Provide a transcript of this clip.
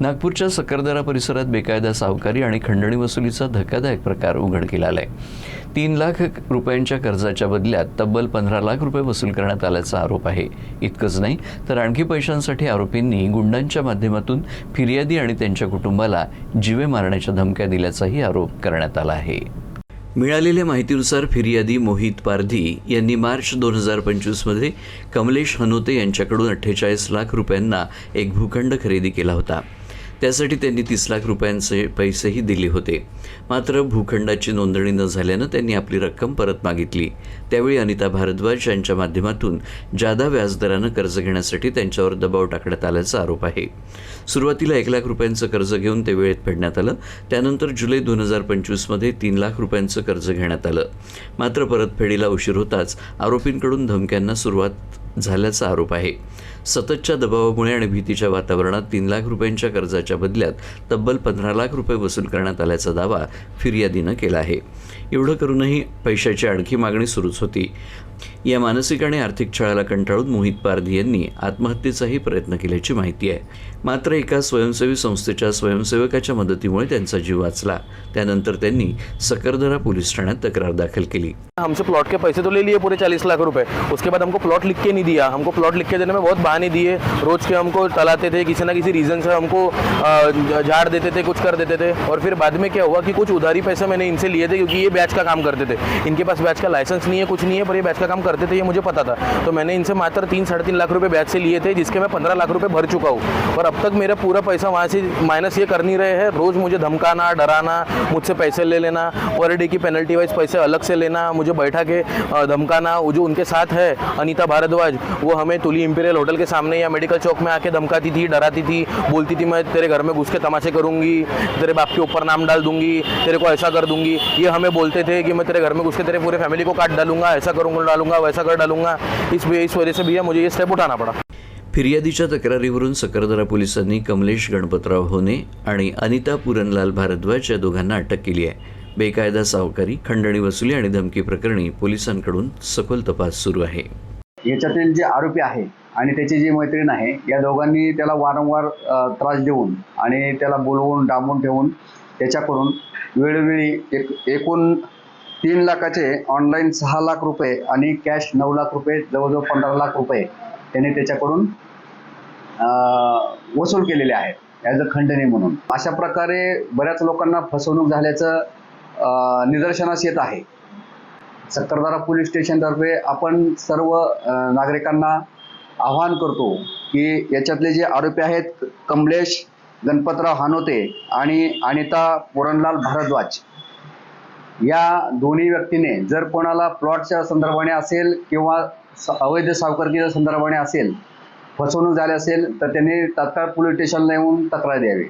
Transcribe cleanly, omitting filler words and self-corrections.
नागपूरच्या सकरदरा परिसरात बेकायदा सावकारी आणि खंडणी वसुलीचा धक्कादायक प्रकार उघडकीला आलाय। 3 लाख रुपयांच्या कर्जाच्या बदल्यात तब्बल 15 लाख रुपये वसूल करण्यात आल्याचा आरोप आहे। इतकंच नाही तर आणखी पैशांसाठी आरोपींनी गुंडांच्या माध्यमातून फिर्यादी आणि त्यांच्या कुटुंबाला जीवे मारण्याच्या धमक्या दिल्याचाही आरोप करण्यात आला आहे। मिळालेल्या माहितीनुसार फिर्यादी मोहित पारधी यांनी मार्च 2025 मध्ये कमलेश हनोते यांच्याकडून 48 लाख रुपयांना एक भूखंड खरेदी केला होता। त्यासाठी त्यांनी 30 लाख रुपयांचे पैसेही दिले होते। मात्र भूखंडाची नोंदणी न झाल्यानं त्यांनी आपली रक्कम परत मागितली। त्यावेळी अनिता भारद्वाज यांच्या माध्यमातून जादा व्याजदरानं कर्ज घेण्यासाठी त्यांच्यावर दबाव टाकण्यात आल्याचा आरोप आहे। सुरुवातीला 1 लाख रुपयांचं कर्ज घेऊन ते वेळेत फेडण्यात आलं। त्यानंतर जुलै 2025 मध्ये 3 लाख रुपयांचं कर्ज घेण्यात आलं। मात्र परतफेडीला उशीर होताच आरोपींकडून धमक्यांना सुरुवात झाल्याचा आरोप आहे। सततच्या दबावामुळे आणि भीतीच्या वातावरणात 3 लाख रुपयांच्या कर्जाच्या बदल्यात तब्बल 15 लाख रुपये वसूल करण्यात आल्याचा दावा फिर्यादीनं केला आहे। एवढं करूनही पैशाची आणखी मागणी सुरूच होती। या मानसिक आणि आर्थिक छळाला कंटाळून मोहित पारधी यांनी आत्महत्येचाही प्रयत्न केल्याची माहिती आहे। मात्र एका स्वयंसेवी संस्थेच्या स्वयंसेवकाच्या मदतीमुळे त्यांचा जीव वाचला। त्यानंतर त्यांनी सकरदरा पोलीस ठाण्यात तक्रार दाखल केली। हमसे प्लॉट के पैसे तो ले लिए पूरे 40 लाख रुपए। उसके बाद हमको प्लॉट लिख के नहीं दिया। हमको प्लॉट लिख के देने में बहुत बहाने दिए। रोज के हमको टलाते थे, किसी ना किसी रीज़न से हमको झाड़ देते थे, कुछ कर देते थे। और फिर बाद में क्या हुआ कि कुछ उधारी पैसे मैंने इनसे लिए थे, क्योंकि ये बैच का काम करते थे। इनके पास बैच का लाइसेंस नहीं है, कुछ नहीं है, पर ये बैच का काम करते थे, ये मुझे पता था। तो मैंने इनसे मात्र 3-3.5 लाख रुपए बैच से लिए थे, जिसके मैं 15 लाख रुपए भर चुका हूँ। और अब तक मेरा पूरा पैसा वहाँ से माइनस ये कर नहीं रहे हैं। रोज़ मुझे धमकाना, डराना, मुझसे पैसे ले लेना, पर डे की पेनल्टी वाइज पैसे अलग से लेना, मुझे बैठा के धमकाना। वो जो उनके साथ है अनिता भारद्वाज, वो हमें तुली इंपीरियल होटल के सामने या मेडिकल चौक में आके धमकाती थी, डराती थी, बोलती थी मैं तेरे घर में घुस के तमाशे करूँगी, तेरे बाप के ऊपर नाम डाल दूंगी, तेरे को ऐसा कर दूंगी। ये हमें बोलते थे कि मैं तेरे घर में घुस के तेरे पूरे फैमिली को काट डालूंगा, ऐसा डालूंगा, वैसा कर डालूंगा। इस वजह से भैया मुझे ये स्टेप उठाना पड़ा। फिर्यादीच्या तक्रारीवरून सकरदरा पोलिसांनी कमलेश गणपतराव होने आणि अनिता पुरनलाल भारद्वाज या दोघांना अटक केली आहे। बेकायदा सावकारी, खंडणी वसुली आणि धमकी प्रकरणी पोलिसांकडून सखोल तपास सुरू आहे। याच्यातील जे आरोपी आहे आणि त्याची जी मैत्रीण आहे, या दोघांनी त्याला वारंवार त्रास देऊन आणि त्याला बोलवून डांबून ठेवून त्याच्याकडून वेळोवेळी एकूण 3 लाखाचे ऑनलाईन 6 लाख रुपये आणि कॅश 9 लाख रुपये, जवळजवळ 15 लाख रुपये त्यांनी त्याच्याकडून वसूल केलेले आहेत ॲज अ खंडणी म्हणून। अशा प्रकारे बऱ्याच लोकांना फसवणूक झाल्याचं निदर्शनास येत आहे। सकरदरा पोलीस स्टेशनतर्फे आपण सर्व नागरिकांना आवाहन करतो की याच्यातले जे आरोपी आहेत कमलेश गणपतराव हनोते आणि अनिता पुरनलाल भारद्वाज, या दोन्ही व्यक्तीने जर कोणाला प्लॉटच्या संदर्भाने असेल किंवा अवैध सावकारकीच्या संदर्भाने असेल फसवणूक झाली असेल तर त्यांनी तात्काळ पोलीस स्टेशनला येऊन तक्रार द्यावी।